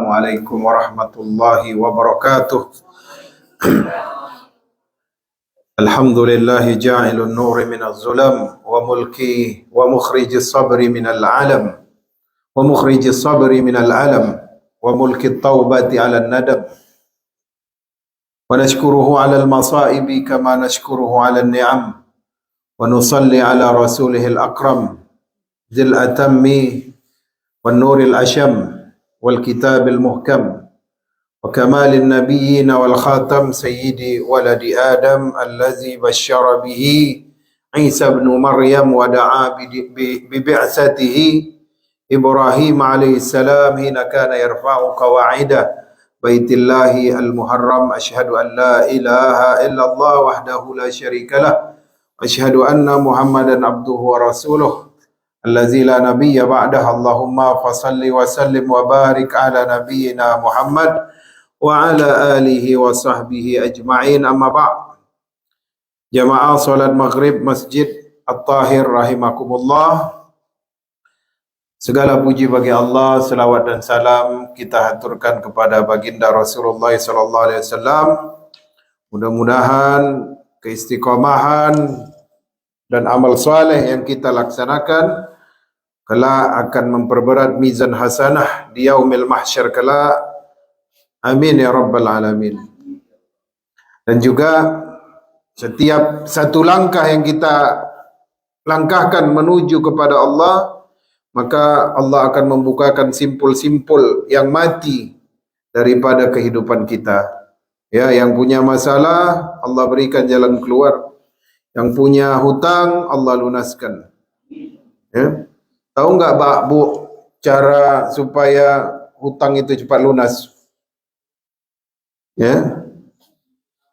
Assalamualaikum warahmatullahi wabarakatuh. Alhamdulillahi ja'ilun nuri minaz zulam wa mulki wa mukhrijis sabri minal alam wa mukhrijis sabri minal alam wa mulki taubati ala nadab wa nashkuruhu ala al-masaibi kama nashkuruhu ala al-ni'am wa nusalli ala rasulihil akram zil atammi wan nuril asham wal kitabil muhkam وكمال النبيين والخاتم سيدي ولد آدم الذي بشر به عيسى بن مريم ودعا ببعثته إبراهيم عليه السلام حين كان يرفع قواعد بيت الله المحرم أشهد أن لا إله إلا الله وحده لا شريك له أشهد أن محمدا عبده ورسوله الذي لا نبي بعده اللهم فصل وسلم وبارك على نبينا محمد wa ala alihi wa sahbihi ajma'in, amma ba'. Jamaah salat maghrib Masjid At-Tahir rahimakumullah. Segala puji bagi Allah, selawat dan salam kita haturkan kepada baginda Rasulullah sallallahu alaihi wasallam. Mudah-mudahan keistiqomahan dan amal saleh yang kita laksanakan kelak akan memperberat mizan hasanah di yaumil mahsyar kelak. Amin ya rabbal alamin. Dan juga setiap satu langkah yang kita langkahkan menuju kepada Allah, maka Allah akan membukakan simpul-simpul yang mati daripada kehidupan kita. Ya, yang punya masalah Allah berikan jalan keluar. Yang punya hutang Allah lunaskan. Ya. Tahu enggak Bu cara supaya hutang itu cepat lunas? Ya,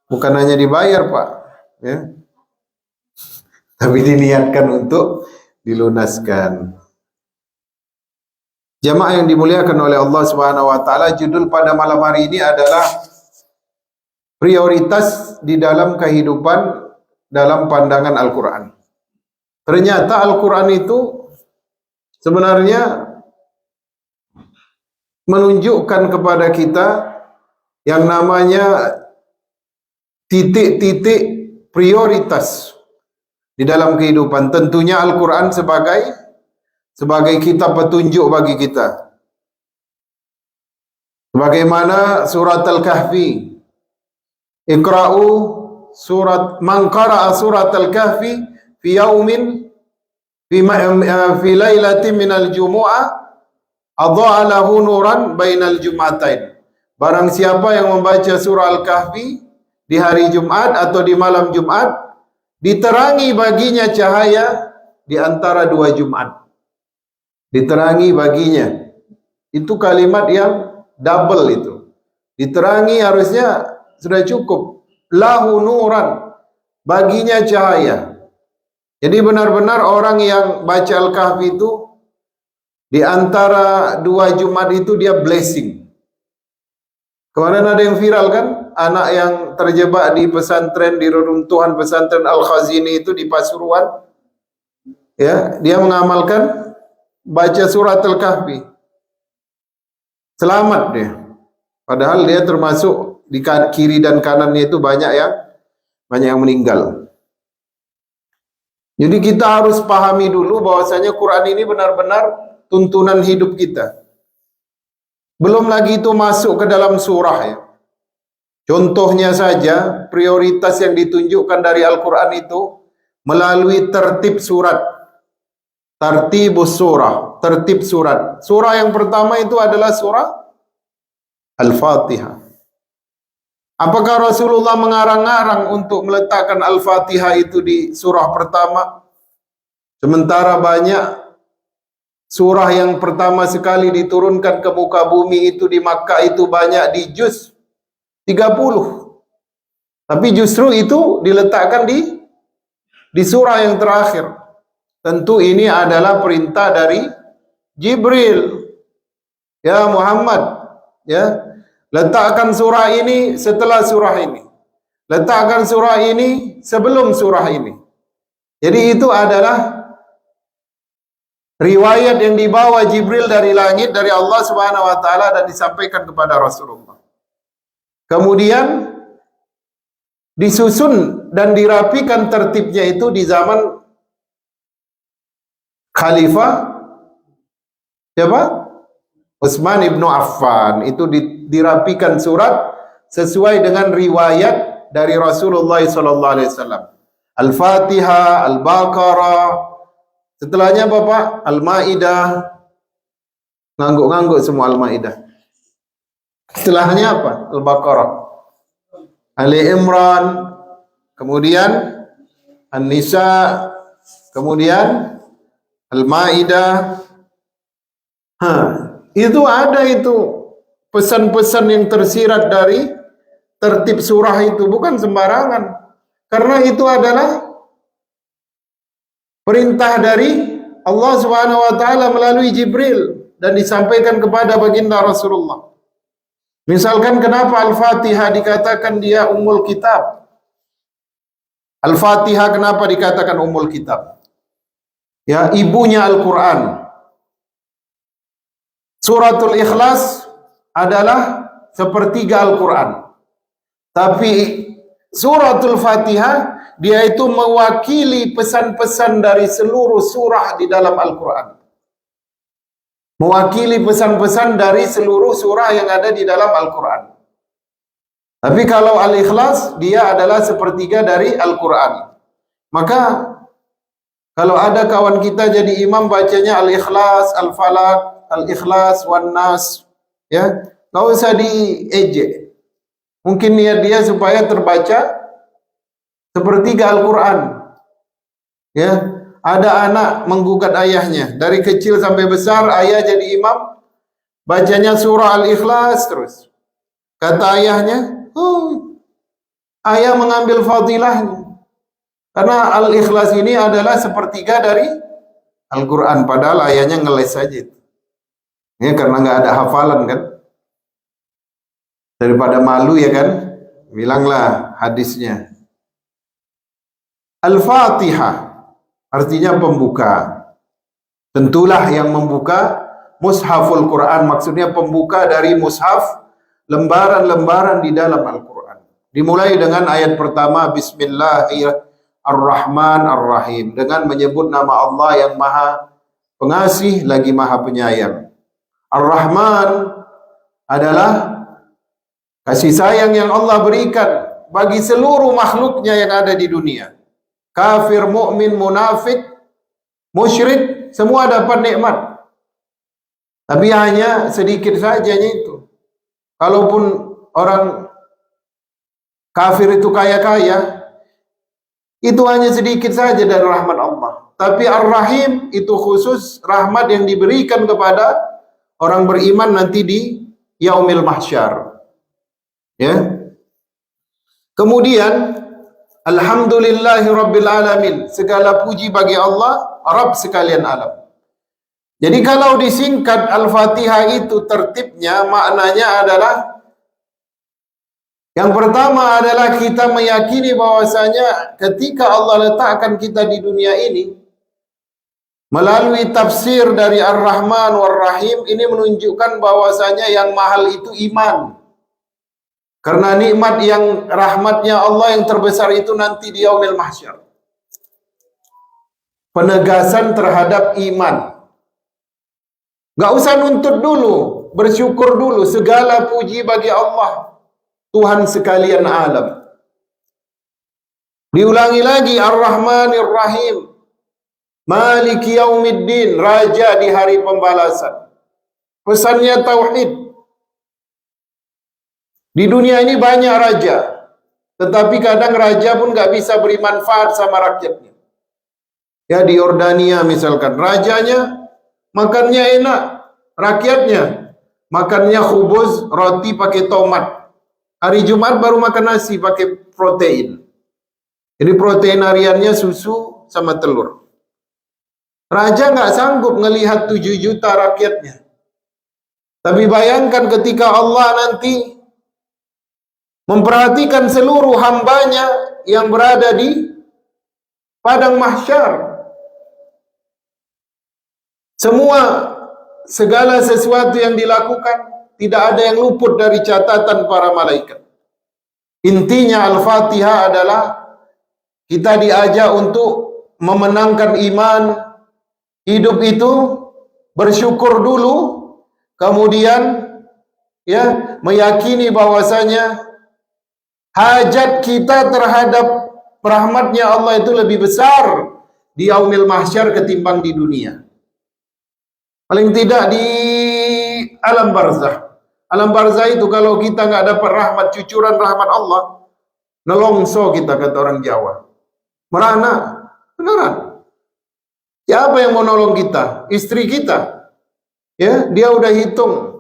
bukan hanya dibayar Pak, ya, tapi diniatkan untuk dilunaskan. Jamaah yang dimuliakan oleh Allah Subhanahu Wa Taala, judul pada malam hari ini adalah prioritas di dalam kehidupan dalam pandangan Al-Quran. Ternyata Al-Quran itu sebenarnya menunjukkan kepada kita yang namanya titik-titik prioritas di dalam kehidupan. Tentunya Al-Quran sebagai kitab petunjuk bagi kita. Sebagaimana surat Al-Kahfi, Iqra'u surat man qara'a surat Al-Kahfi fi yaumin fi lailatin minal jumu'ah adha'a lahu nuran bainal jum'atain. Barang siapa yang membaca surah Al-Kahfi di hari Jumat atau di malam Jumat, diterangi baginya cahaya di antara dua Jumat. Diterangi baginya. Itu kalimat yang double itu. Diterangi harusnya sudah cukup. Lahu nuran, baginya cahaya. Jadi benar-benar orang yang baca Al-Kahfi itu di antara dua Jumat itu dia blessing. Kemarin ada yang viral kan, anak yang terjebak di pesantren, di reruntuhan pesantren Al-Khazini itu di Pasuruan. Ya, dia mengamalkan baca surat Al-Kahfi. Selamat dia. Padahal dia termasuk di kiri dan kanannya itu banyak yang meninggal. Jadi kita harus pahami dulu bahwasanya Quran ini benar-benar tuntunan hidup kita. Belum lagi itu masuk ke dalam surah ya. Contohnya saja prioritas yang ditunjukkan dari Al-Quran itu melalui tertib surat. Tartibus surah, tertib surat. Surah yang pertama itu adalah surah Al-Fatihah. Apakah Rasulullah mengarang-arang untuk meletakkan Al-Fatihah itu di surah pertama? Sementara banyak surah yang pertama sekali diturunkan ke muka bumi itu di Makkah itu banyak di juz 30. Tapi justru itu diletakkan di surah yang terakhir. Tentu ini adalah perintah dari Jibril. Ya Muhammad, ya, letakkan surah ini setelah surah ini. Letakkan surah ini sebelum surah ini. Jadi itu adalah Riwayat yang dibawa Jibril dari langit dari Allah Subhanahu wa taala dan disampaikan kepada Rasulullah. Kemudian disusun dan dirapikan tertibnya itu di zaman Khalifah siapa? Utsman ibnu Affan. Itu dirapikan surat sesuai dengan riwayat dari Rasulullah sallallahu alaihi wasallam. Al-Fatihah, Al-Baqarah, setelahnya Bapak, Al-Maidah. Ngangguk-ngangguk semua Al-Maidah. Setelahnya apa? Al-Baqarah. Ali Imran, kemudian An-Nisa, kemudian Al-Maidah. Itu ada itu pesan-pesan yang tersirat dari tertib surah itu, bukan sembarangan. Karena itu adalah perintah dari Allah Subhanahu wa taala melalui Jibril dan disampaikan kepada baginda Rasulullah. Misalkan kenapa Al-Fatihah dikatakan dia Ummul Kitab? Al-Fatihah kenapa dikatakan Ummul Kitab? Ya, ibunya Al-Quran. Suratul Ikhlas adalah sepertiga Al-Quran. Tapi Suratul Fatihah dia itu mewakili pesan-pesan dari seluruh surah di dalam Al-Quran. Mewakili pesan-pesan dari seluruh surah yang ada di dalam Al-Quran. Tapi kalau Al-Ikhlas dia adalah sepertiga dari Al-Quran. Maka kalau ada kawan kita jadi imam bacanya Al-Ikhlas, Al-Falaq, Al-Ikhlas, Wan-Nas, ya, nggak usah diejek. Mungkin niat dia supaya terbaca sepertiga Al-Quran. Ya, ada anak menggugat ayahnya dari kecil sampai besar, ayah jadi imam, bacanya surah Al-Ikhlas terus. Kata ayahnya, ayah mengambil fadilahnya. Karena Al-Ikhlas ini adalah sepertiga dari Al-Quran, padahal ayahnya ngeles saja. Ya, karena nggak ada hafalan kan. Daripada malu ya kan, bilanglah hadisnya. Al-Fatihah artinya pembuka. Tentulah yang membuka Mushaful Quran, maksudnya pembuka dari mushaf, lembaran-lembaran di dalam Al-Quran. Dimulai dengan ayat pertama, Bismillahirrahmanirrahim, dengan menyebut nama Allah yang maha pengasih lagi maha penyayang. Ar-Rahman adalah kasih sayang yang Allah berikan bagi seluruh makhluknya yang ada di dunia. Kafir, mukmin, munafik, musyrik, semua dapat nikmat. Tapi hanya sedikit saja itu. Kalaupun orang kafir itu kaya-kaya, itu hanya sedikit saja dari rahmat Allah. Tapi Ar-Rahim itu khusus rahmat yang diberikan kepada orang beriman nanti di Yaumil Mahsyar. Ya. Kemudian Alhamdulillahi Rabbil Alamin, segala puji bagi Allah, Rabb sekalian alam. Jadi kalau disingkat Al-Fatihah itu tertibnya maknanya adalah yang pertama adalah kita meyakini bahwasanya ketika Allah letakkan kita di dunia ini melalui tafsir dari Ar-Rahman War-Rahim, ini menunjukkan bahwasanya yang mahal itu iman. Karena nikmat yang rahmatnya Allah yang terbesar itu nanti di Yaumil Mahsyar. Penegasan terhadap iman. Gak usah nuntut dulu, bersyukur dulu. Segala puji bagi Allah, Tuhan sekalian alam. Diulangi lagi, Ar-Rahmanir-Rahim, Maliki Yaumiddin, Raja di hari pembalasan. Pesannya tauhid. Di dunia ini banyak raja, tetapi kadang raja pun gak bisa beri manfaat sama rakyatnya. Ya, di Yordania misalkan, rajanya makannya enak, rakyatnya makannya khubuz, roti pakai tomat. Hari Jumat baru makan nasi pakai protein. Jadi protein hariannya susu sama telur. Raja nggak sanggup ngelihat 7 juta rakyatnya. Tapi bayangkan ketika Allah nanti memperhatikan seluruh hambanya yang berada di padang mahsyar. Segala sesuatu yang dilakukan tidak ada yang luput dari catatan para malaikat. Intinya Al-Fatihah adalah kita diajak untuk memenangkan iman. Hidup itu bersyukur dulu, kemudian meyakini bahwasanya hajat kita terhadap rahmatnya Allah itu lebih besar di yaumil mahsyar ketimbang di dunia. Paling tidak di alam barzah. Alam barzah itu kalau kita nggak dapat rahmat, cucuran rahmat Allah, nelongso kita, kata orang Jawa. Merana, beneran. Siapa yang mau nolong kita? Istri kita. Ya, dia udah hitung.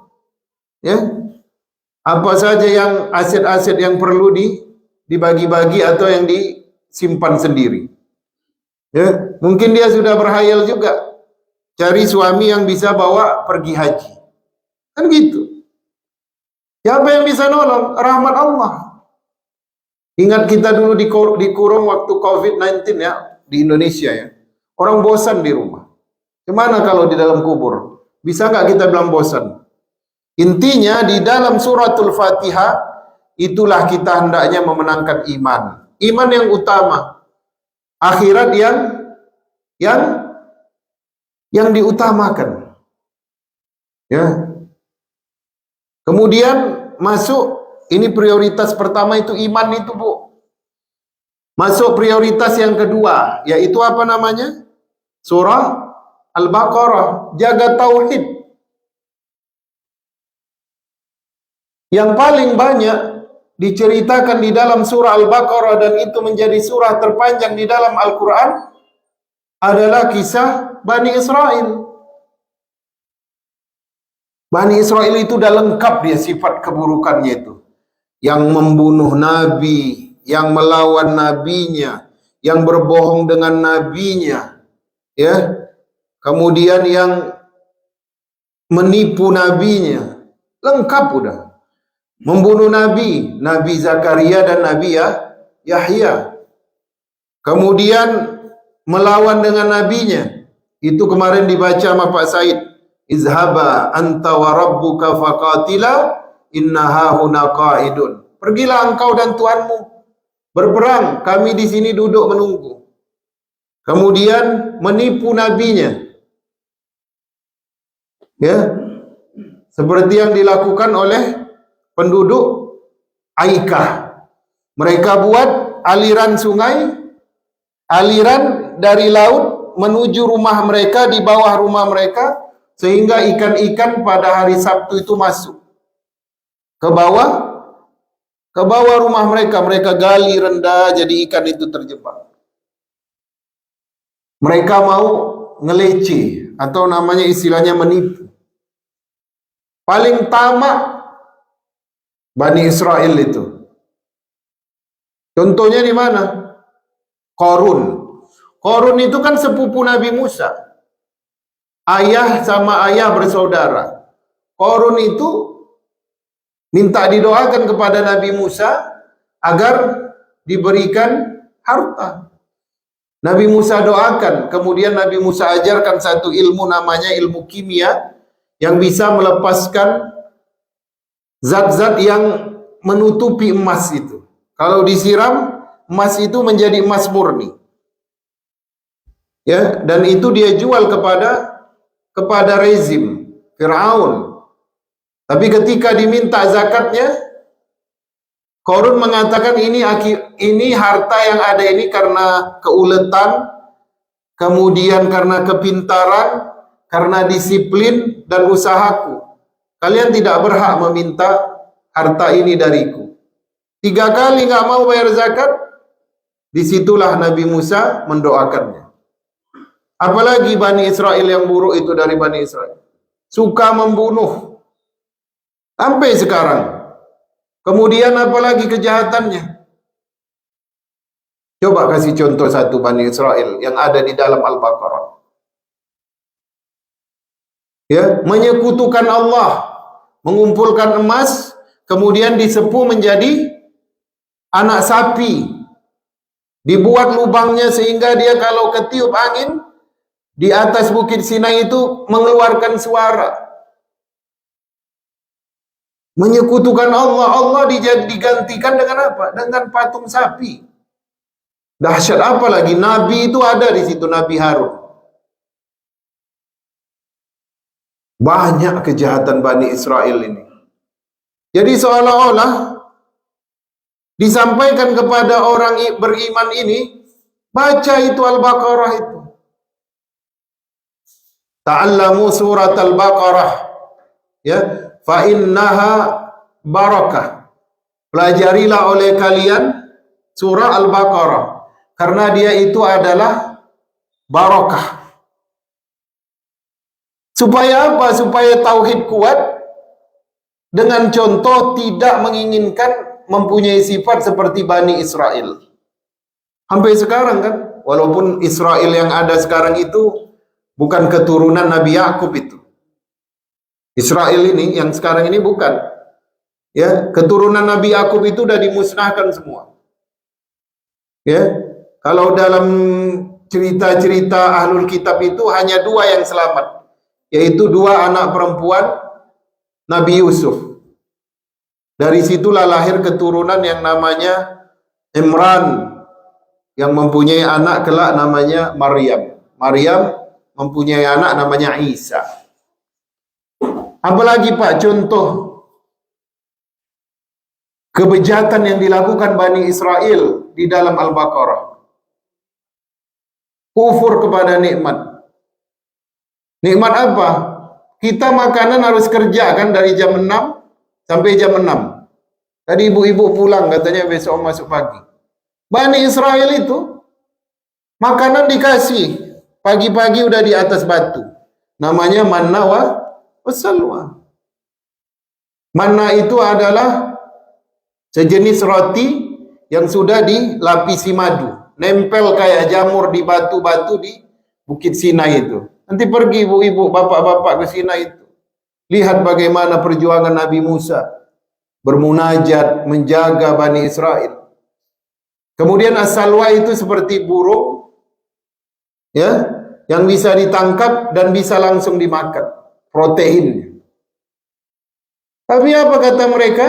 Ya, apa saja yang aset-aset yang perlu dibagi-bagi atau yang disimpan sendiri. Ya, mungkin dia sudah berhayal juga cari suami yang bisa bawa pergi haji. Kan gitu. Siapa yang bisa nolong? Rahmat Allah. Ingat kita dulu dikurung waktu COVID-19 ya, di Indonesia ya. Orang bosan di rumah. Gimana kalau di dalam kubur? Bisa nggak kita bilang bosan? Intinya di dalam suratul Fatihah, itulah kita hendaknya memenangkan iman. Iman yang utama. Akhirat yang diutamakan. Ya. Kemudian masuk, ini prioritas pertama itu iman itu, Bu. Masuk prioritas yang kedua, yaitu apa namanya? Surah Al-Baqarah, jaga tauhid. Yang paling banyak diceritakan di dalam surah Al-Baqarah dan itu menjadi surah terpanjang di dalam Al-Quran adalah kisah Bani Israel. Bani Israel itu udah lengkap dia sifat keburukannya itu. Yang membunuh nabi, yang melawan nabinya, yang berbohong dengan nabinya, ya. Kemudian yang menipu nabinya. Lengkap udah. Membunuh nabi, Nabi Zakaria dan Nabi Yahya. Kemudian melawan dengan nabinya. Itu kemarin dibaca sama Pak Said. Izhaba anta wa rabbuka faqatila innaha huna qa'idun. Pergilah engkau dan Tuhanmu berperang, kami di sini duduk menunggu. Kemudian menipu nabinya. Ya. Seperti yang dilakukan oleh penduduk Aikah. Mereka buat aliran sungai, aliran dari laut menuju rumah mereka, di bawah rumah mereka, sehingga ikan-ikan pada hari Sabtu itu masuk ke bawah rumah mereka. Mereka gali rendah, jadi ikan itu terjebak. Mereka mau ngelece, atau namanya istilahnya menipu. Paling tamak Bani Israel itu. Contohnya di mana? Qarun. Qarun itu kan sepupu Nabi Musa. Ayah sama ayah bersaudara. Qarun itu minta didoakan kepada Nabi Musa agar diberikan harta. Nabi Musa doakan, kemudian Nabi Musa ajarkan satu ilmu namanya ilmu kimia yang bisa melepaskan zat-zat yang menutupi emas itu. Kalau disiram, emas itu menjadi emas murni. Ya, dan itu dia jual kepada rezim Firaun. Tapi ketika diminta zakatnya, Qarun mengatakan ini harta yang ada ini karena keuletan, kemudian karena kepintaran, karena disiplin dan usahaku. Kalian tidak berhak meminta harta ini dariku. 3 kali nggak mau bayar zakat, disitulah Nabi Musa mendoakannya. Apalagi Bani Israel yang buruk itu dari Bani Israel. Suka membunuh. Sampai sekarang. Kemudian apalagi kejahatannya? Coba kasih contoh satu Bani Israel yang ada di dalam Al-Baqarah. Ya, menyekutukan Allah, mengumpulkan emas, kemudian disepuh menjadi anak sapi. Dibuat lubangnya sehingga dia kalau ketiup angin, di atas bukit Sinai itu mengeluarkan suara, menyekutukan Allah. Allah digantikan dengan apa? Dengan patung sapi. Dahsyat apa lagi? Nabi itu ada di situ, Nabi Harun. Banyak kejahatan Bani Israel ini. Jadi seolah-olah disampaikan kepada orang beriman ini, baca itu Al-Baqarah itu. Ta'allamu surat Al-Baqarah, ya, fa innaha barakah. Pelajarilah oleh kalian surah Al-Baqarah karena dia itu adalah barakah. Supaya apa? Supaya tauhid kuat, dengan contoh tidak menginginkan mempunyai sifat seperti Bani Israel. Sampai sekarang kan, walaupun Israel yang ada sekarang itu bukan keturunan Nabi Yakub itu. Israel ini yang sekarang ini bukan. Ya, keturunan Nabi Yakub itu sudah dimusnahkan semua. Ya, kalau dalam cerita-cerita ahlul kitab itu hanya 2 yang selamat, yaitu 2 anak perempuan Nabi Yusuf. Dari situlah lahir keturunan yang namanya Imran, yang mempunyai anak kelak namanya Maryam. Maryam mempunyai anak namanya Isa. Apalagi Pak contoh kebejatan yang dilakukan Bani Israel di dalam Al-Baqarah. Kufur kepada nikmat. Nikmat apa? Kita makanan harus kerja kan dari jam 6 sampai jam 6. Tadi ibu-ibu pulang katanya besok masuk pagi. Bani Israel itu makanan dikasih pagi-pagi udah di atas batu. Namanya manna wa salwa. Manna itu adalah sejenis roti yang sudah dilapisi madu, nempel kayak jamur di batu-batu di Bukit Sinai itu. Nanti pergi ibu-ibu, bapak-bapak ke Sinai itu. Lihat bagaimana perjuangan Nabi Musa bermunajat menjaga Bani Israel. Kemudian as-salwa itu seperti burung, ya, yang bisa ditangkap dan bisa langsung dimakan, protein. Tapi apa kata mereka?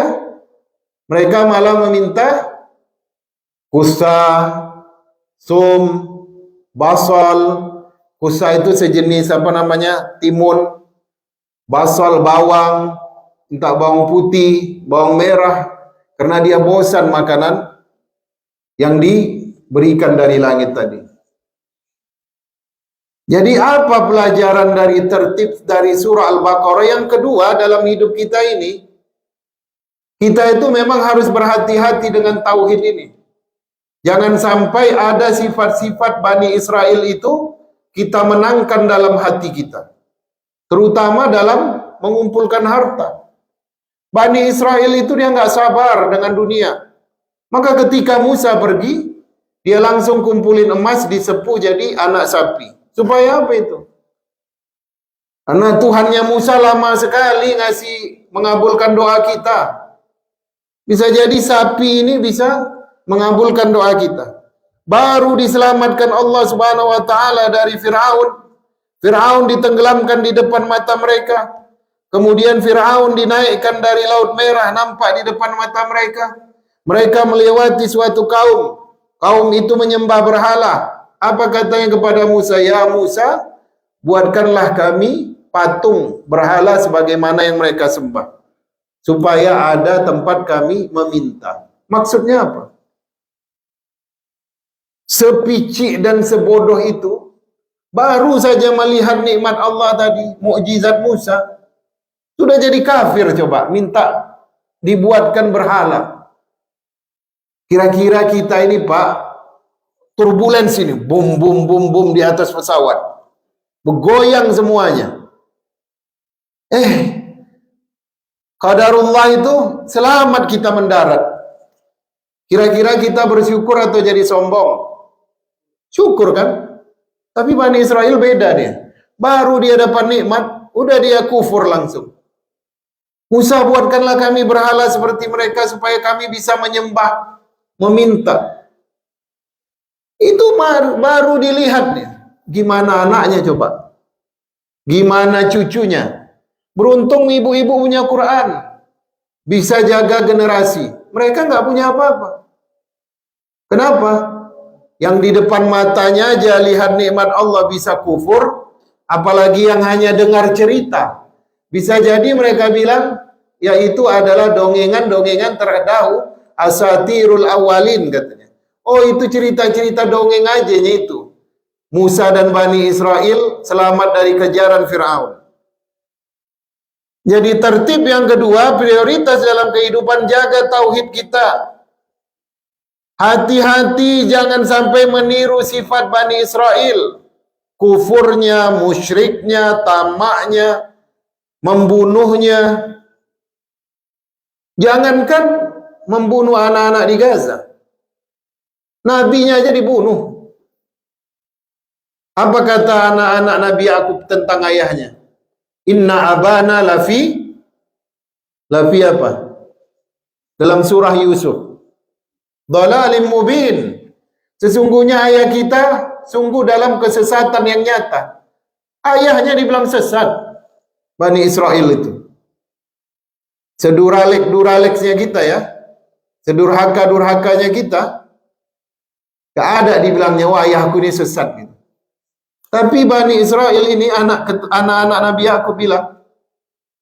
Mereka malah meminta kusa, sum, basal. Kusa itu sejenis apa namanya? Timun. Basal bawang, entah bawang putih, bawang merah, karena dia bosan makanan yang diberikan dari langit tadi. Jadi apa pelajaran dari tertib dari surah Al-Baqarah? Yang kedua, dalam hidup kita ini, kita itu memang harus berhati-hati dengan tauhid ini. Jangan sampai ada sifat-sifat Bani Israel itu kita menangkan dalam hati kita. Terutama dalam mengumpulkan harta. Bani Israel itu dia nggak sabar dengan dunia. Maka ketika Musa pergi, dia langsung kumpulin emas disepuh jadi anak sapi. Supaya apa itu? Karena Tuhannya Musa lama sekali ngasih mengabulkan doa kita. Bisa jadi sapi ini bisa mengabulkan doa kita. Baru diselamatkan Allah Subhanahu wa taala dari Firaun. Firaun ditenggelamkan di depan mata mereka. Kemudian Firaun dinaikkan dari Laut Merah, nampak di depan mata mereka. Mereka melewati suatu kaum. Kaum itu menyembah berhala. Apa katanya kepada Musa? Ya Musa, buatkanlah kami patung berhala sebagaimana yang mereka sembah. Supaya ada tempat kami meminta. Maksudnya apa? Sepicik dan sebodoh itu baru saja melihat nikmat Allah tadi, mukjizat Musa, sudah jadi kafir. Coba minta dibuatkan berhala. Kira-kira kita ini Pak, turbulens ini, bum bum bum bum di atas pesawat, bergoyang semuanya. Qadarullah itu selamat kita mendarat. Kira-kira kita bersyukur atau jadi sombong? Syukur kan? Tapi Bani Israel beda dia. Baru dia dapat nikmat, udah dia kufur langsung. Musa, buatkanlah kami berhala seperti mereka supaya kami bisa menyembah, meminta. Itu baru dilihat nih. gimana anaknya coba? Gimana cucunya? Beruntung ibu-ibu punya Quran, bisa jaga generasi. Mereka nggak punya apa-apa. Kenapa? Yang di depan matanya aja lihat nikmat Allah bisa kufur, apalagi yang hanya dengar cerita. Bisa jadi mereka bilang, ya itu adalah dongengan-dongengan terdahulu, asatirul awalin katanya. Oh itu cerita-cerita dongeng aja itu. Musa dan Bani Israel selamat dari kejaran Fir'aun. Jadi tertib yang kedua, prioritas dalam kehidupan, jaga tauhid kita. Hati-hati jangan sampai meniru sifat Bani Israel. Kufurnya, musyriknya, tamaknya, membunuhnya. Jangankan membunuh anak-anak di Gaza, nabinya aja dibunuh. Apa kata anak-anak Nabi Yakub tentang ayahnya? Inna abana lafi apa? Dalam surah Yusuf, dhalalim mubin. Sesungguhnya ayah kita sungguh dalam kesesatan yang nyata. Ayahnya dibilang sesat. Bani Israel itu. Seduralek-duraleksnya kita ya. Sedurhaka-durhakanya kita. Gak ada dibilangnya, wah ayahku ini sesat gitu. Tapi Bani Israel ini anak-anak Nabi Yakub bilang,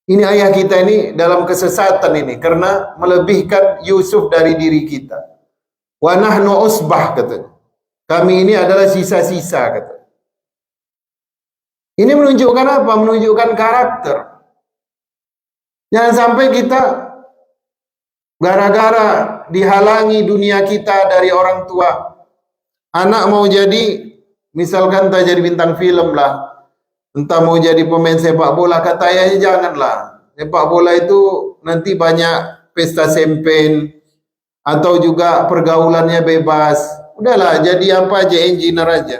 ini ayah kita ini dalam kesesatan ini karena melebihkan Yusuf dari diri kita. Wa nahnu usbah katanya. Kami ini adalah sisa-sisa katanya. Ini menunjukkan apa? Menunjukkan karakter. Jangan sampai kita gara-gara dihalangi dunia kita dari orang tua. Anak mau jadi, misalkan tak jadi bintang film lah, entah mau jadi pemain sepak bola, kata ayahnya janganlah. Sepak bola itu nanti banyak pesta sempen, atau juga pergaulannya bebas. Udahlah, jadi apa aja, engineer aja.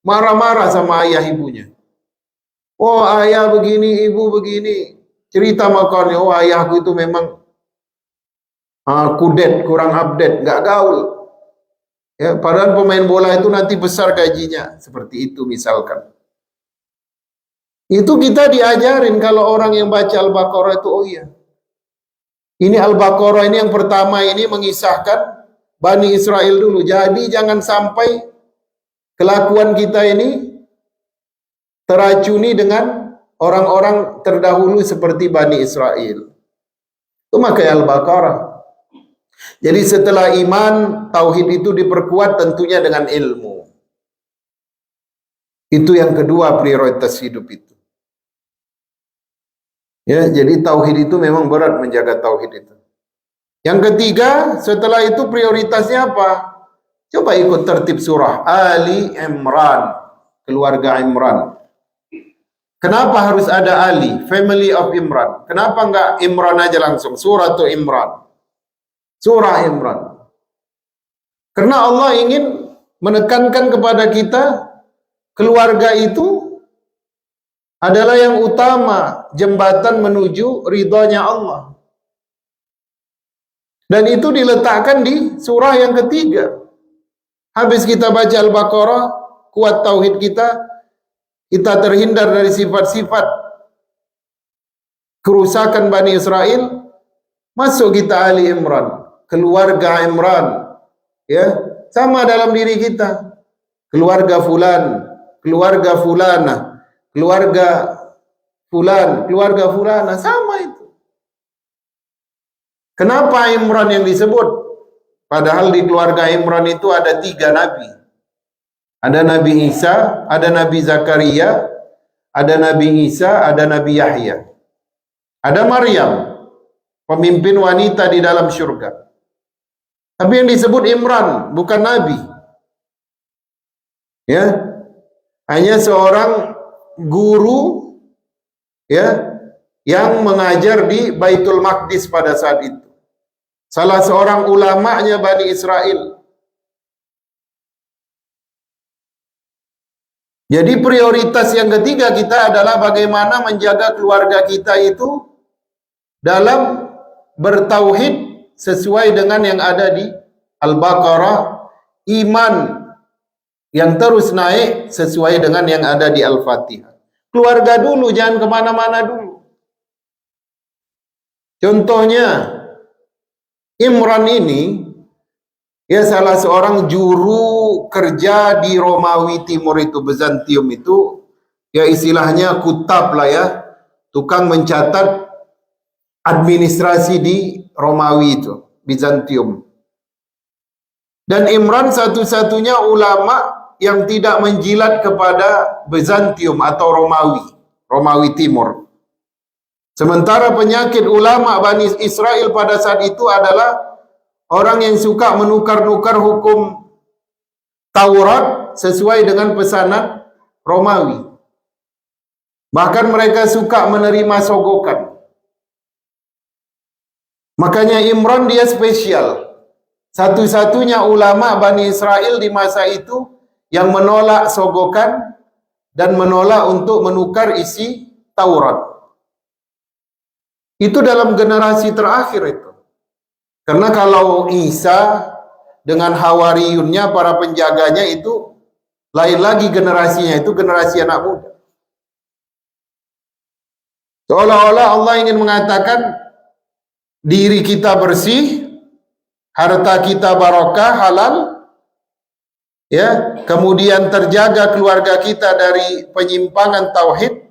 Marah-marah sama ayah ibunya. Oh ayah begini, ibu begini. Cerita makannya, oh ayahku itu memang kudet, kurang update, nggak gaul. Ya, padahal pemain bola itu nanti besar gajinya, seperti itu misalkan. Itu kita diajarin kalau orang yang baca Al-Baqarah itu, oh iya. Ini Al-Baqarah ini yang pertama ini mengisahkan Bani Israel dulu. Jadi jangan sampai kelakuan kita ini teracuni dengan orang-orang terdahulu seperti Bani Israel. Itu makanya Al-Baqarah. Jadi setelah iman, tauhid itu diperkuat tentunya dengan ilmu. Itu yang kedua prioritas hidup itu. Ya, jadi tauhid itu memang berat menjaga tauhid itu. Yang ketiga, setelah itu prioritasnya apa? Coba ikut tertib surah Ali Imran, keluarga Imran. Kenapa harus ada Ali, family of Imran? Kenapa enggak Imran aja langsung, surah tu Imran? Surah Imran. Karena Allah ingin menekankan kepada kita, keluarga itu adalah yang utama, jembatan menuju ridhonya Allah. Dan itu diletakkan di surah yang ketiga. Habis kita baca Al-Baqarah, kuat tauhid kita terhindar dari sifat-sifat kerusakan Bani Israel, masuk kita Ali Imran, keluarga Imran, ya, sama dalam diri kita, keluarga fulan, keluarga fulana, keluarga fulan, keluarga fulana, sama itu. Kenapa Imran yang disebut? Padahal di keluarga Imran itu ada 3 nabi. Ada Nabi Isa, ada Nabi Zakaria, ada Nabi Isa, ada Nabi Yahya. Ada Maryam, pemimpin wanita di dalam surga. Tapi yang disebut Imran bukan nabi. Ya. Hanya seorang guru ya yang mengajar di Baitul Maqdis pada saat itu. Salah seorang ulamanya Bani Israel. Jadi prioritas yang ketiga kita adalah bagaimana menjaga keluarga kita itu dalam bertauhid sesuai dengan yang ada di Al-Baqarah, iman yang terus naik sesuai dengan yang ada di Al-Fatihah. Keluarga dulu, jangan kemana-mana dulu. Contohnya, Imran ini, ya salah seorang juru kerja di Romawi Timur itu, Bizantium itu, ya istilahnya kutab lah ya, tukang mencatat administrasi di Romawi itu, Bizantium. Dan Imran satu-satunya ulama yang tidak menjilat kepada Bizantium atau Romawi Timur. Sementara penyakit ulama Bani Israel pada saat itu adalah orang yang suka menukar-nukar hukum Taurat sesuai dengan pesanan Romawi. Bahkan mereka suka menerima sogokan. Makanya Imran dia spesial. Satu-satunya ulama Bani Israel di masa itu yang menolak sogokan dan menolak untuk menukar isi Taurat. Itu dalam generasi terakhir itu. Karena kalau Isa dengan Hawariyunnya, para penjaganya itu lain lagi generasinya, itu generasi anak muda. Seolah-olah Allah ingin mengatakan diri kita bersih, harta kita barokah, halal, ya, kemudian terjaga keluarga kita dari penyimpangan tauhid,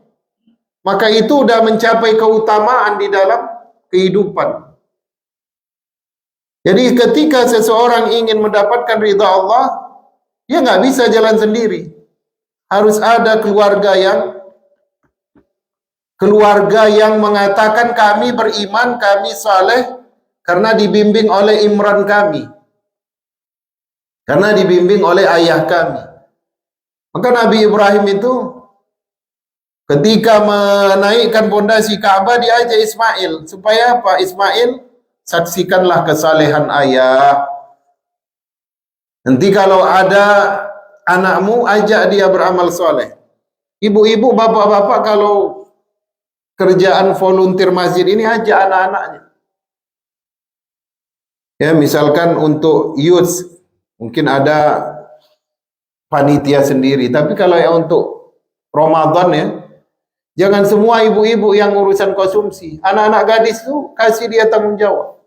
maka itu sudah mencapai keutamaan di dalam kehidupan. Jadi ketika seseorang ingin mendapatkan ridha Allah, dia nggak bisa jalan sendiri. Harus ada keluarga yang mengatakan kami beriman, kami saleh karena dibimbing oleh Imran kami, karena dibimbing oleh ayah kami. Maka Nabi Ibrahim itu ketika menaikkan pondasi Ka'bah diajak Ismail supaya apa? Ismail, saksikanlah kesalehan ayah. Nanti kalau ada anakmu, ajak dia beramal soleh. Ibu-ibu, bapak-bapak kalau kerjaan volunteer masjid ini ajak anak-anaknya. Ya, misalkan untuk youth mungkin ada panitia sendiri, tapi kalau yang untuk Ramadan ya, jangan semua ibu-ibu yang urusan konsumsi. Anak-anak gadis itu kasih dia tanggung jawab.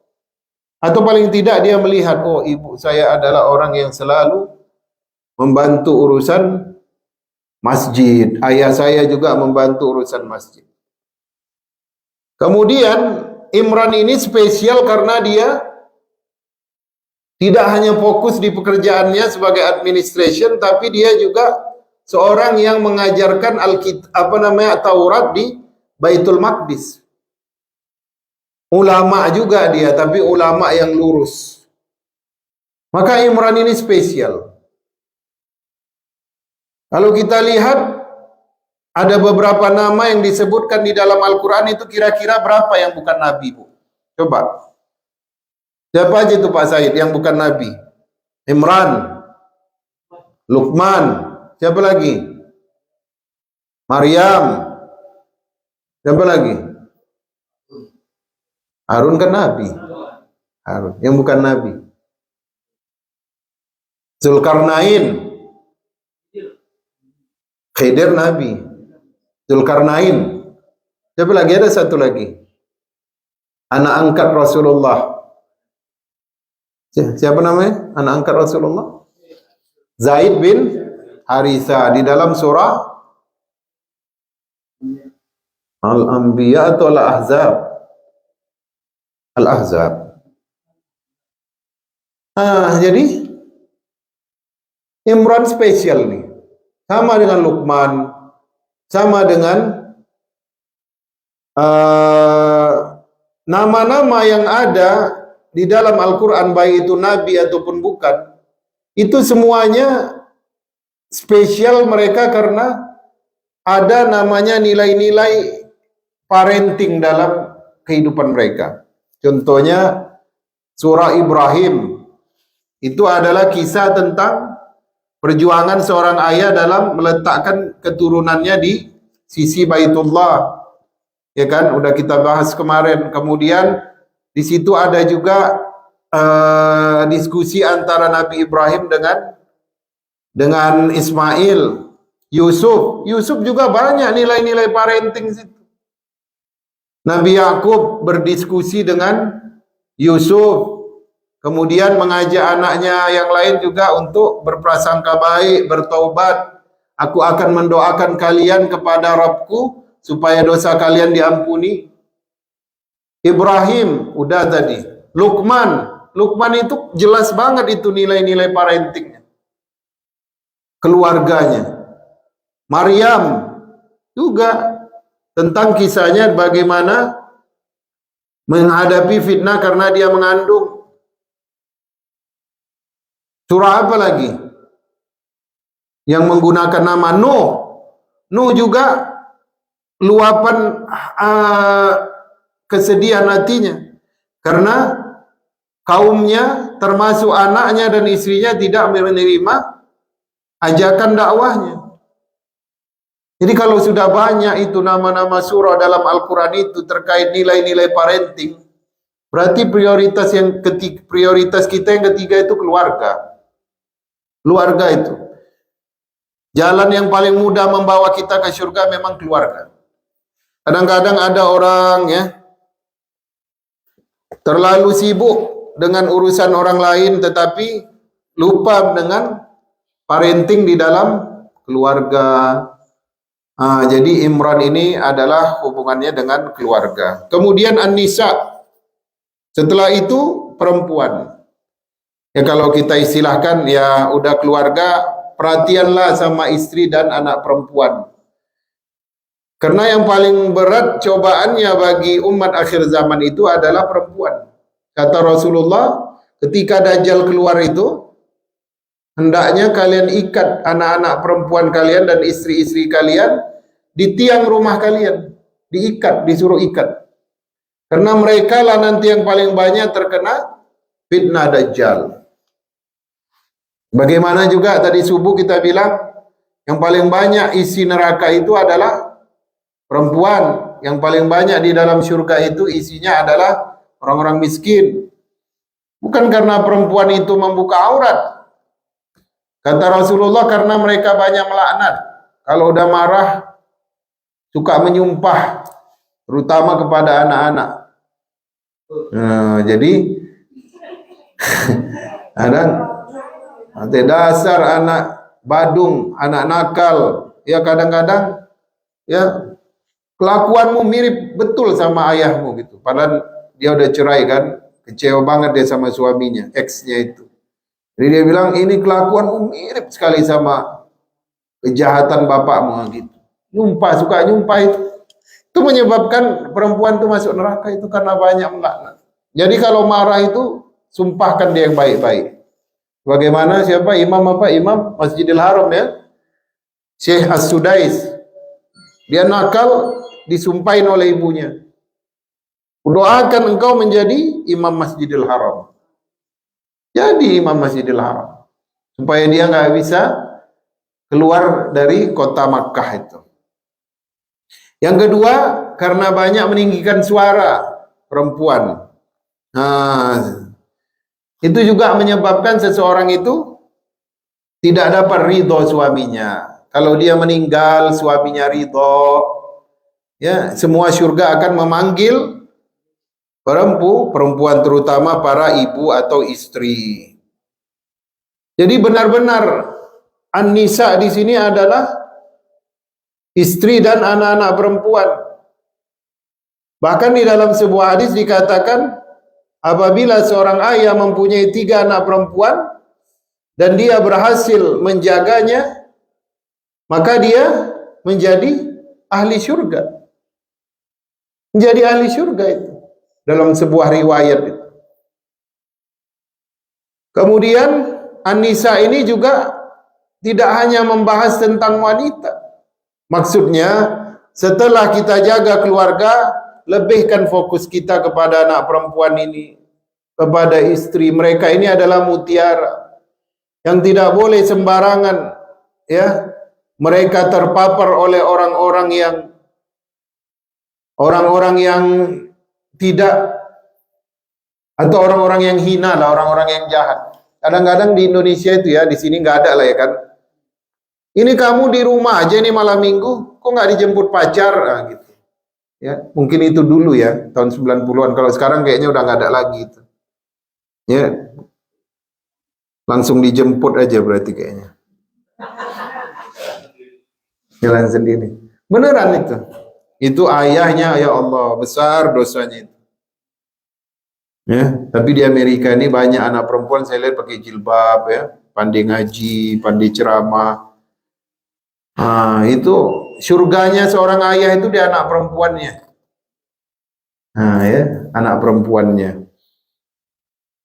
Atau paling tidak dia melihat, oh ibu saya adalah orang yang selalu membantu urusan masjid. Ayah saya juga membantu urusan masjid. Kemudian Imran ini spesial karena dia tidak hanya fokus di pekerjaannya sebagai administration, tapi dia juga seorang yang mengajarkan Taurat di Baitul Maqdis. Ulama juga dia, tapi ulama yang lurus. Maka Imran ini spesial. Kalau kita lihat, ada beberapa nama yang disebutkan di dalam Al-Quran itu kira-kira berapa yang bukan Nabi, Bu? Coba. Siapa aja itu Pak Said yang bukan Nabi? Imran, Luqman, siapa lagi? Maryam, siapa lagi? Harun kan Nabi. Harun, yang bukan Nabi. Zulkarnain, Khidir Nabi. Zulkarnain. Siapa lagi? Ada satu lagi. Anak angkat Rasulullah. Siapa namanya? Anak angkat Rasulullah? Zaid bin Haritha di dalam surah Al-Anbiya atau Al-Ahzab? Al-Ahzab. Jadi Imran spesial nih. Sama dengan Luqman, sama dengan nama-nama yang ada di dalam Al-Quran, baik itu Nabi ataupun bukan, itu semuanya spesial mereka karena ada namanya nilai-nilai parenting dalam kehidupan mereka. Contohnya surah Ibrahim, itu adalah kisah tentang perjuangan seorang ayah dalam meletakkan keturunannya di sisi Baitullah. Ya kan, udah kita bahas kemarin. Kemudian di situ ada juga diskusi antara Nabi Ibrahim dengan dengan Ismail, Yusuf. Yusuf juga banyak nilai-nilai parenting situ. Nabi Yakub berdiskusi dengan Yusuf, kemudian mengajak anaknya yang lain juga untuk berprasangka baik, bertaubat. Aku akan mendoakan kalian kepada Rabbku supaya dosa kalian diampuni. Ibrahim, udah tadi. Luqman itu jelas banget itu nilai-nilai parentingnya. Keluarganya. Maryam juga tentang kisahnya bagaimana menghadapi fitnah karena dia mengandung. Surah apa lagi? Yang menggunakan nama Nuh. Nuh juga luapan kesedihan hatinya karena kaumnya termasuk anaknya dan istrinya tidak menerima ajakan dakwahnya. Jadi kalau sudah banyak itu nama-nama surah dalam Al-Quran itu terkait nilai-nilai parenting, berarti prioritas kita yang ketiga itu keluarga. Keluarga itu. Jalan yang paling mudah membawa kita ke surga memang keluarga. Kadang-kadang ada orang ya terlalu sibuk dengan urusan orang lain tetapi lupa dengan parenting di dalam keluarga. Jadi Imran ini adalah hubungannya dengan keluarga. Kemudian An-Nisa. Setelah itu perempuan. Ya kalau kita istilahkan ya udah keluarga, perhatianlah sama istri dan anak perempuan. Karena yang paling berat cobaannya bagi umat akhir zaman itu adalah perempuan. Kata Rasulullah, ketika Dajjal keluar itu, hendaknya kalian ikat anak-anak perempuan kalian dan istri-istri kalian di tiang rumah kalian. Diikat, disuruh ikat. Karena mereka lah nanti yang paling banyak terkena fitnah Dajjal. Bagaimana juga tadi subuh kita bilang, yang paling banyak isi neraka itu adalah perempuan. Yang paling banyak di dalam surga itu isinya adalah orang-orang miskin. Bukan karena perempuan itu membuka aurat. Kata Rasulullah karena mereka banyak melaknat. Kalau udah marah, suka menyumpah. Terutama kepada anak-anak. Jadi, ada dasar anak badung, anak nakal. Ya kadang-kadang, ya kelakuanmu mirip betul sama ayahmu gitu. Padahal dia udah cerai kan, kecewa banget dia sama suaminya, ex-nya itu. Jadi dia bilang ini kelakuanmu mirip sekali sama kejahatan bapakmu gitu. Suka nyumpah itu. Itu menyebabkan perempuan itu masuk neraka itu karena banyak melaknat. Jadi kalau marah itu sumpahkan dia yang baik-baik. Bagaimana siapa imam Masjidil Haram ya? Syekh As-Sudais. Dia nakal disumpahin oleh ibunya. Doakan engkau menjadi imam Masjidil Haram. Jadi imam Masjidil Haram. Supaya dia nggak bisa keluar dari kota Makkah itu. Yang kedua, karena banyak meninggikan suara perempuan. Itu juga menyebabkan seseorang itu tidak dapat ridho suaminya. Kalau dia meninggal, suaminya ridho, ya semua surga akan memanggil perempuan terutama para ibu atau istri. Jadi benar-benar An-Nisa di sini adalah istri dan anak-anak perempuan. Bahkan di dalam sebuah hadis dikatakan apabila seorang ayah mempunyai 3 anak perempuan dan dia berhasil menjaganya, maka dia menjadi ahli surga. Menjadi ahli surga itu dalam sebuah riwayat itu. Kemudian An-Nisa ini juga tidak hanya membahas tentang wanita. Maksudnya setelah kita jaga keluarga, lebihkan fokus kita kepada anak perempuan ini, kepada istri. Mereka ini adalah mutiara yang tidak boleh sembarangan ya. Mereka terpapar oleh orang-orang yang tidak, atau orang-orang yang hina lah, orang-orang yang jahat. Kadang-kadang di Indonesia itu ya, di sini nggak ada lah ya kan. Ini kamu di rumah aja nih malam minggu, kok nggak dijemput pacar? Nah, gitu. Ya, mungkin itu dulu ya, tahun 90-an. Kalau sekarang kayaknya udah nggak ada lagi itu. Ya, langsung dijemput aja berarti kayaknya. Jalan sendiri. Beneran itu. Itu ayahnya, ya Allah, besar dosanya itu. Ya, tapi di Amerika ini banyak anak perempuan saya lihat pakai jilbab ya, pandai ngaji, pandai ceramah. Nah, itu surganya seorang ayah itu di anak perempuannya. Nah, ya, anak perempuannya.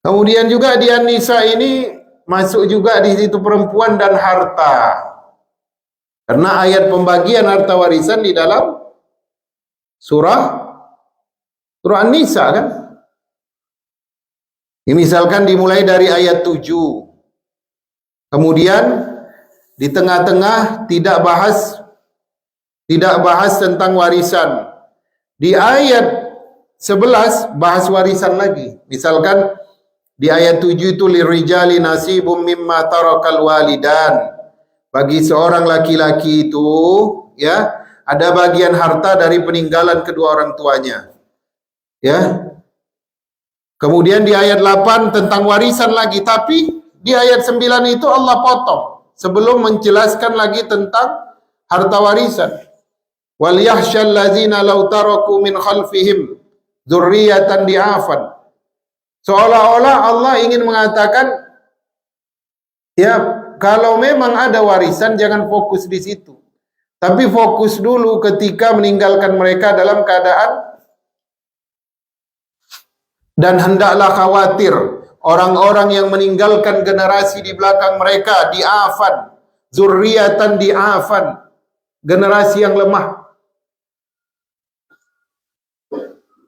Kemudian juga di An-Nisa ini masuk juga di situ perempuan dan harta. Karena ayat pembagian harta warisan di dalam surah An-Nisa kan. Ini misalkan dimulai dari ayat 7. Kemudian di tengah-tengah tidak bahas tentang warisan. Di ayat 11 bahas warisan lagi. Misalkan di ayat 7 itu lirijali nasibum mimma tarakal walidan. Bagi seorang laki-laki itu ya, ada bagian harta dari peninggalan kedua orang tuanya. Ya. Kemudian di ayat 8 tentang warisan lagi, tapi di ayat 9 itu Allah potong sebelum menjelaskan lagi tentang harta warisan. Wal yakhshal ladzina law taraku min khalfihim dzurriyyatan di'afan. Seolah-olah Allah ingin mengatakan, ya, kalau memang ada warisan jangan fokus di situ. Tapi fokus dulu ketika meninggalkan mereka dalam keadaan, dan hendaklah khawatir orang-orang yang meninggalkan generasi di belakang mereka di'afan, dzurriyyatan di'afan, generasi yang lemah.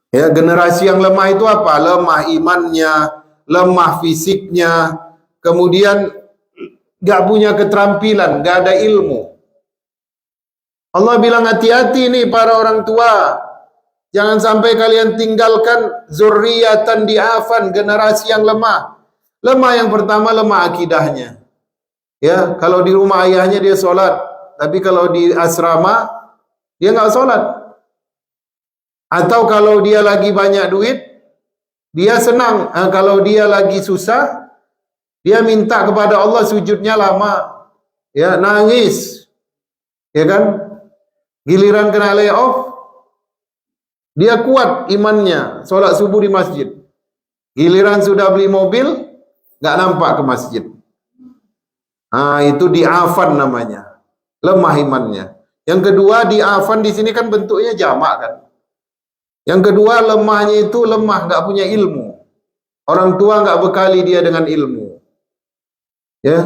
Ya, generasi yang lemah itu apa? Lemah imannya, lemah fisiknya, kemudian gak punya keterampilan, gak ada ilmu. Allah bilang hati-hati nih para orang tua, jangan sampai kalian tinggalkan zurriyatan di'afan, generasi yang lemah. Lemah yang pertama, lemah akidahnya. Ya, kalau di rumah ayahnya dia sholat, tapi kalau di asrama dia nggak sholat. Atau kalau dia lagi banyak duit, dia senang. Kalau dia lagi susah, dia minta kepada Allah sujudnya lama. Ya, nangis. Ya kan? Giliran kena layoff, dia kuat imannya, sholat subuh di masjid. Giliran sudah beli mobil, nggak nampak ke masjid. Nah, itu di'afan namanya. Lemah imannya. Yang kedua, di'afan di sini kan bentuknya jamak kan. Yang kedua, lemahnya itu lemah, nggak punya ilmu. Orang tua nggak bekali dia dengan ilmu. Ya.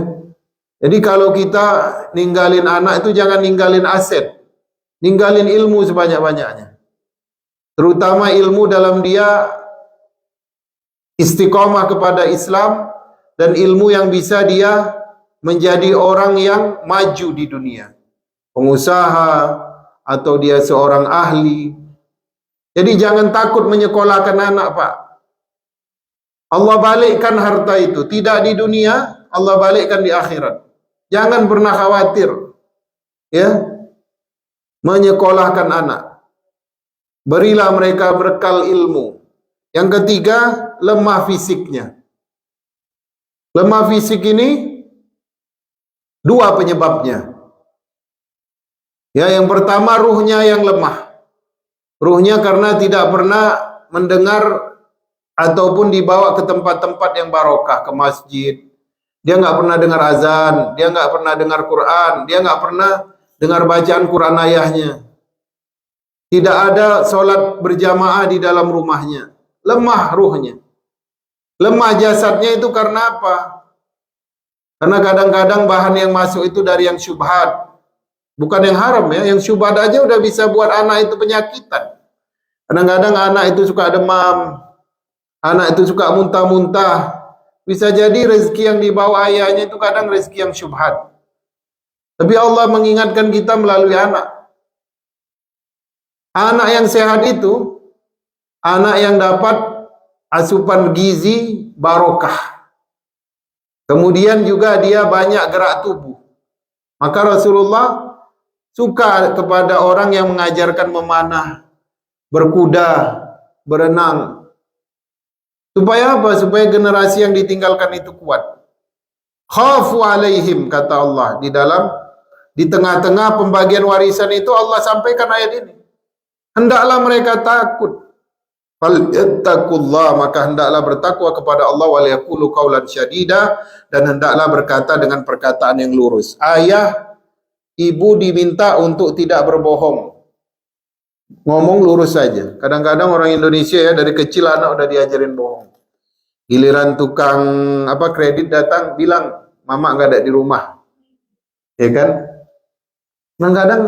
Jadi kalau kita ninggalin anak itu jangan ninggalin aset. Ninggalin ilmu sebanyak-banyaknya. Terutama ilmu dalam dia istiqomah kepada Islam dan ilmu yang bisa dia menjadi orang yang maju di dunia. Pengusaha atau dia seorang ahli. Jadi jangan takut menyekolahkan anak, Pak. Allah balikkan harta itu. Tidak di dunia, Allah balikkan di akhirat. Jangan pernah khawatir. Ya, menyekolahkan anak. Berilah mereka bekal ilmu. Yang ketiga, lemah fisiknya. Lemah fisik ini dua penyebabnya. Ya, yang pertama ruhnya yang lemah. Ruhnya karena tidak pernah mendengar ataupun dibawa ke tempat-tempat yang barokah, ke masjid. Dia nggak pernah dengar azan, dia nggak pernah dengar Quran, dia nggak pernah dengar bacaan Quran ayahnya. Tidak ada sholat berjamaah di dalam rumahnya. Lemah ruhnya. Lemah jasadnya itu karena apa? Karena kadang-kadang bahan yang masuk itu dari yang syubhat. Bukan yang haram ya. Yang syubhat aja udah bisa buat anak itu penyakitan. Kadang-kadang anak itu suka demam. Anak itu suka muntah-muntah. Bisa jadi rezeki yang dibawa ayahnya itu kadang rezeki yang syubhat. Tapi Allah mengingatkan kita melalui anak. Anak yang sehat itu anak yang dapat asupan gizi barokah. Kemudian juga dia banyak gerak tubuh. Maka Rasulullah suka kepada orang yang mengajarkan memanah, berkuda, berenang. Supaya apa? Supaya generasi yang ditinggalkan itu kuat. Khafu alaihim, kata Allah di tengah-tengah pembagian warisan itu Allah sampaikan ayat ini. Hendaklah mereka takut. Falyattaqullah, maka hendaklah bertakwa kepada Allah, wal yaqulu qaulan syadida, dan hendaklah berkata dengan perkataan yang lurus. Ayah, ibu diminta untuk tidak berbohong. Ngomong lurus saja. Kadang-kadang orang Indonesia ya dari kecil anak udah diajarin bohong. Giliran tukang kredit datang bilang mama nggak ada di rumah. Ya kan? Kadang-kadang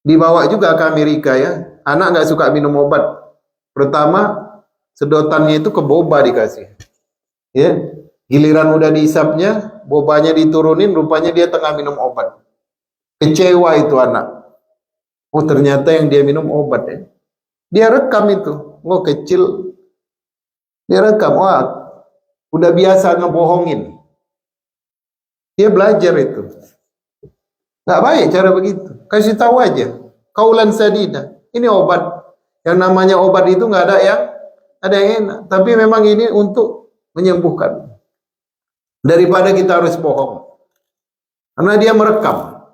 dibawa juga ke Amerika ya. Anak nggak suka minum obat. Pertama sedotannya itu ke boba dikasih. Ya. Giliran udah dihisapnya, bobanya diturunin, rupanya dia tengah minum obat. Kecewa itu anak. Oh ternyata yang dia minum obat ya. Dia rekam itu. Oh kecil. Dia rekam. Wah, udah biasa ngebohongin. Dia belajar itu. Nggak baik cara begitu. Kasih tahu aja. Kaulan sadida. Ini obat. Yang namanya obat itu nggak ada yang enak. Tapi memang ini untuk menyembuhkan. Daripada kita harus bohong. Karena dia merekam.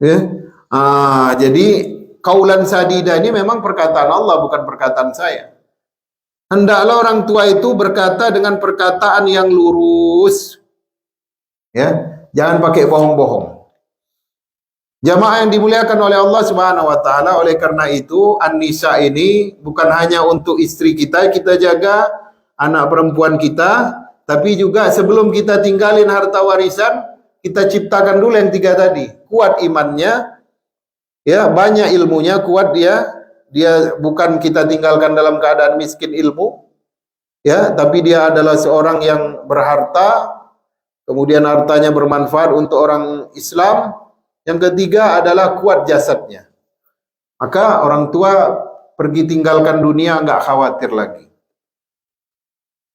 Ya. Jadi kaulan sadida ini memang perkataan Allah, bukan perkataan saya. Hendaklah orang tua itu berkata dengan perkataan yang lurus. Ya, jangan pakai bohong-bohong. Jamaah yang dimuliakan oleh Allah Subhanahu wa taala, oleh karena itu An-Nisa ini bukan hanya untuk istri kita jaga, anak perempuan kita, tapi juga sebelum kita tinggalin harta warisan, kita ciptakan dulu yang 3 tadi. Kuat imannya, ya, banyak ilmunya, kuat dia bukan kita tinggalkan dalam keadaan miskin ilmu, ya, tapi dia adalah seorang yang berharta, kemudian hartanya bermanfaat untuk orang Islam. Yang ketiga adalah kuat jasadnya. Maka orang tua pergi tinggalkan dunia nggak khawatir lagi.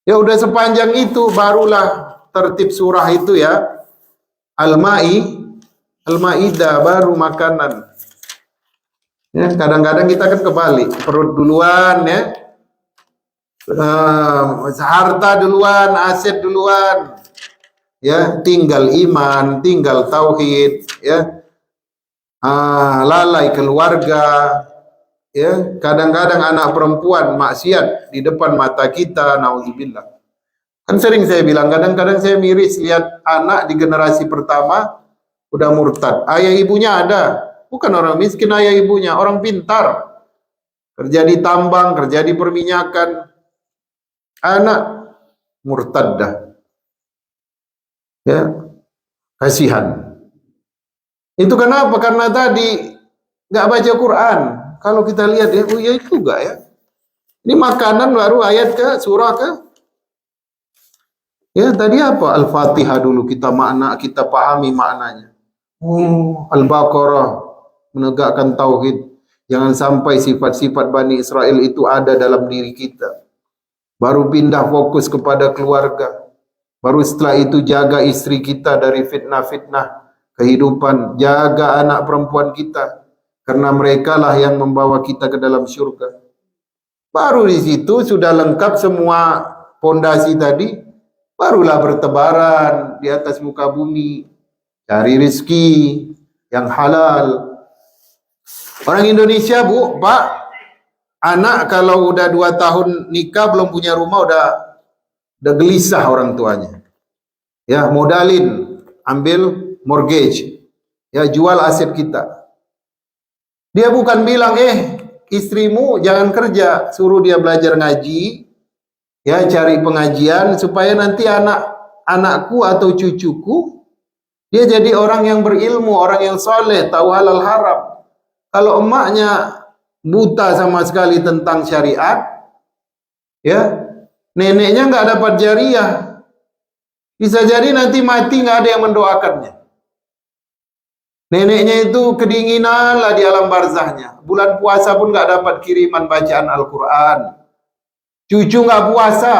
Ya udah sepanjang itu barulah tertib surah itu ya. Al-Maidah baru makanan. Ya, kadang-kadang kita kan kebalik, perut duluan ya. Harta duluan, aset duluan. Ya, tinggal iman, tinggal tauhid, ya. Lalai keluarga, ya. Kadang-kadang anak perempuan maksiat di depan mata kita, nauzubillah. Kan sering saya bilang, kadang-kadang saya miris lihat anak di generasi pertama udah murtad. Ayah ibunya ada, bukan orang miskin ayah ibunya, orang pintar. Kerja di tambang, kerja di perminyakan. Anak murtad dah. Ya, kasihan. Itu kenapa? Karena tadi nggak baca Quran. Kalau kita lihat ya, oh ya juga ya. Ini makanan baru ayat ke surah ke. Ya tadi apa? Al-Fatihah dulu kita pahami maknanya. Al-Baqarah menegakkan tauhid. Jangan sampai sifat-sifat Bani Israel itu ada dalam diri kita. Baru pindah fokus kepada keluarga. Baru setelah itu jaga istri kita dari fitnah-fitnah kehidupan, jaga anak perempuan kita, karena mereka lah yang membawa kita ke dalam surga. Baru di situ sudah lengkap semua pondasi tadi, barulah bertebaran di atas muka bumi, cari rezeki yang halal. Orang Indonesia, Bu, Pak, anak kalau udah 2 tahun nikah belum punya rumah udah gelisah orang tuanya. Ya, modalin, ambil mortgage. Ya, jual aset kita. Dia bukan bilang, istrimu jangan kerja, suruh dia belajar ngaji. Ya, cari pengajian supaya nanti anakku atau cucuku dia jadi orang yang berilmu, orang yang soleh, tahu halal haram. Kalau emaknya buta sama sekali tentang syariat, ya, neneknya nggak dapat jariah. Bisa jadi nanti mati nggak ada yang mendoakannya. Neneknya itu kedinginan lah di alam barzahnya. Bulan puasa pun nggak dapat kiriman bacaan Al-Quran. Cucu nggak puasa.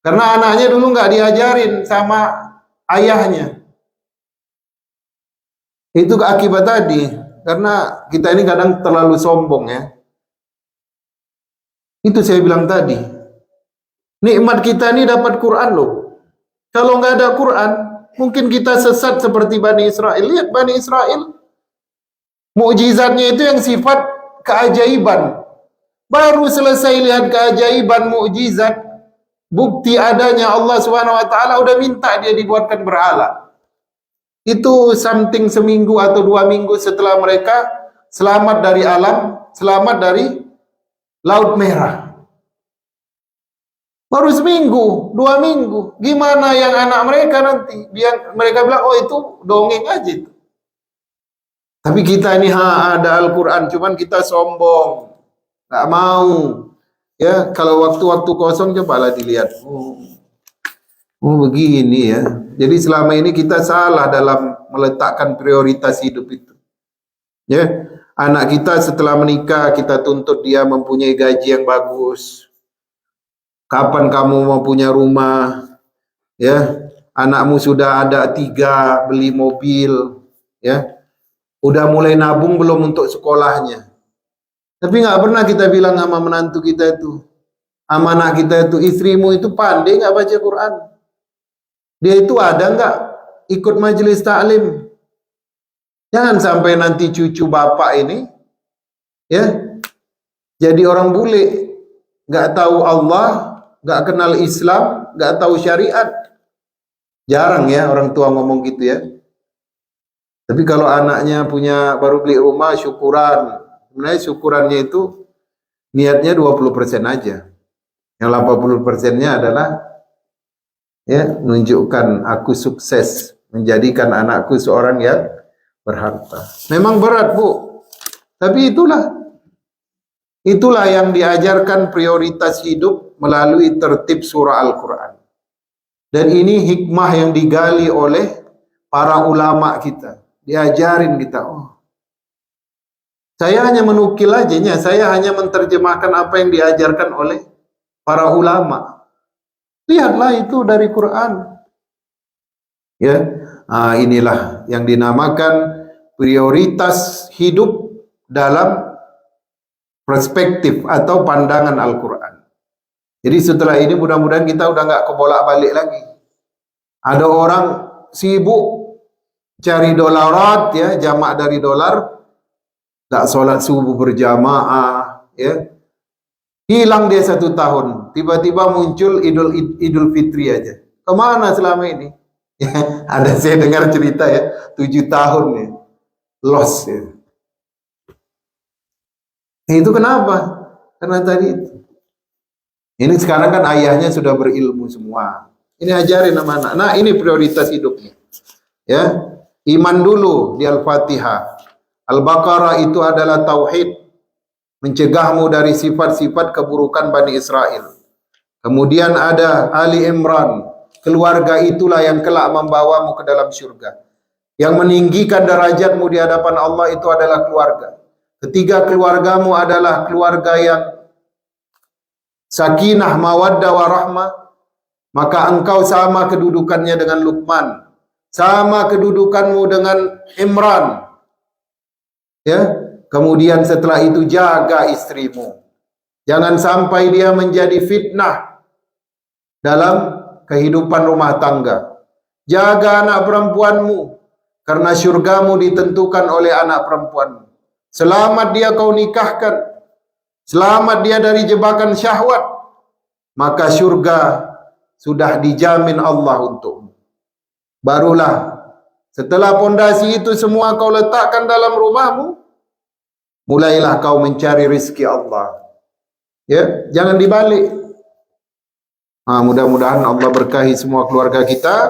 Karena anaknya dulu nggak diajarin sama ayahnya. Itu akibat tadi, karena kita ini kadang terlalu sombong ya. Itu saya bilang tadi. Nikmat kita ini dapat Quran loh. Kalau nggak ada Quran, mungkin kita sesat seperti Bani Israel. Lihat Bani Israel. Mukjizatnya itu yang sifat keajaiban. Baru selesai lihat keajaiban mukjizat, bukti adanya Allah Subhanahu wa taala, udah minta dia dibuatkan berhala. Itu something seminggu atau 2 minggu setelah mereka selamat dari alam, selamat dari Laut Merah. Baru seminggu, 2 minggu. Gimana yang anak mereka nanti? Biar mereka bilang, oh itu dongeng aja itu. Tapi kita ini ada Al-Quran, cuman kita sombong, nggak mau. Ya, kalau waktu-waktu kosong cobalah dilihat. Oh begini ya. Jadi selama ini kita salah dalam meletakkan prioritas hidup itu. Ya, anak kita setelah menikah kita tuntut dia mempunyai gaji yang bagus. Kapan kamu mau punya rumah? Ya, anakmu sudah ada 3, beli mobil. Ya, udah mulai nabung belum untuk sekolahnya? Tapi nggak pernah kita bilang sama menantu kita itu, sama anak kita itu, istrimu itu pandai nggak baca Quran? Dia itu ada nggak ikut majelis taklim? Jangan sampai nanti cucu bapak ini ya jadi orang bule, nggak tahu Allah, nggak kenal Islam, nggak tahu syariat. Jarang ya orang tua ngomong gitu ya. Tapi kalau anaknya punya baru beli rumah, syukuran. Sebenarnya syukurannya itu niatnya 20% aja. Yang 80%-nya adalah ya menunjukkan aku sukses, menjadikan anakku seorang yang berharta. Memang berat, Bu. Tapi itulah yang diajarkan prioritas hidup melalui tertib surah Al-Quran. Dan ini hikmah yang digali oleh para ulama kita. Diajarin kita. Oh, saya hanya menukil aja, saya hanya menerjemahkan apa yang diajarkan oleh para ulama. Lihatlah itu dari Quran. Ya, inilah yang dinamakan prioritas hidup dalam perspektif atau pandangan Al-Quran. Jadi setelah ini mudah-mudahan kita udah nggak kebolak-balik lagi. Ada orang sibuk cari dolarat ya, jamak dari dolar, nggak sholat subuh berjamaah ya. Hilang dia 1 tahun, tiba-tiba muncul Idul Fitri aja. Kemana selama ini? Ya, ada saya dengar cerita ya, 7 tahun ya, lost ya. Itu kenapa? Karena tadi itu. Ini sekarang kan ayahnya sudah berilmu semua. Ini ajarin sama anak. Nah ini prioritas hidupnya. Ya, iman dulu di Al-Fatihah. Al-Baqarah itu adalah tauhid, mencegahmu dari sifat-sifat keburukan Bani Israel. Kemudian ada Ali Imran, keluarga itulah yang kelak membawamu ke dalam surga. Yang meninggikan derajatmu di hadapan Allah itu adalah keluarga. Ketiga, keluargamu adalah keluarga yang sakinah, mawaddah, warahmah. Maka engkau sama kedudukannya dengan Luqman, sama kedudukanmu dengan Imran. Ya, kemudian setelah itu jaga istrimu. Jangan sampai dia menjadi fitnah dalam kehidupan rumah tangga. Jaga anak perempuanmu, karena syurgamu ditentukan oleh anak perempuanmu. Selamat dia kau nikahkan, selamat dia dari jebakan syahwat, maka syurga sudah dijamin Allah untukmu. Barulah setelah pondasi itu semua kau letakkan dalam rumahmu, mulailah kau mencari rezeki Allah. Ya, jangan dibalik. Mudah-mudahan Allah berkahi semua keluarga kita.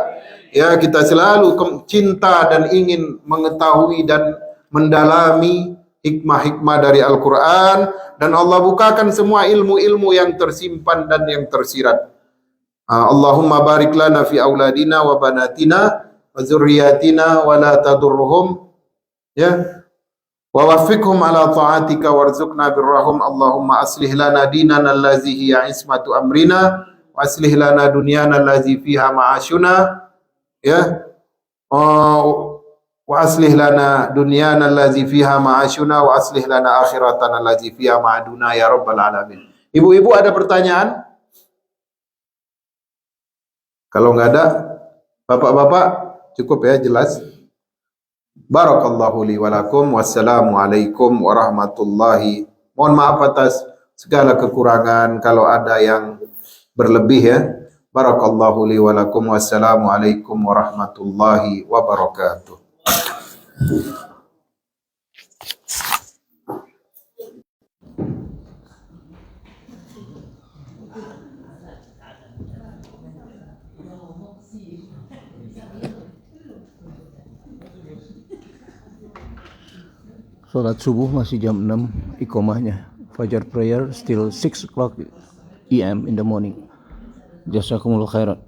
Ya, kita selalu cinta dan ingin mengetahui dan mendalami hikmah-hikmah dari Al-Quran, dan Allah bukakan semua ilmu-ilmu yang tersimpan dan yang tersirat. Allahumma barik lana fi auladina wa banatina wa zurriyatina wa la tadurruhum ya wa waffiqhum ala ta'atika warzuqna birrahum. Allahumma aslih lana dinana allazi hiya ismatu amrina wa aslih lana dunyana allazi fiha ma'ashuna ya wa aslih lana dunyana allazi fiha ma'ashuna wa aslih lana akhiratana allazi fiha ma'aduna ya rabbal alamin. Ibu-ibu ada pertanyaan? Kalau nggak ada, bapak-bapak cukup ya, jelas. Barakallahu li wa lakum. Wassalamualaikum warahmatullahi. Mohon maaf atas segala kekurangan kalau ada yang berlebih ya. Barakallahu li wa lakum. Wassalamualaikum warahmatullahi wabarakatuh. Sholat subuh masih jam 6 iqomahnya. Fajar prayer still 6 o'clock AM in the morning. Jazakumullah khairan.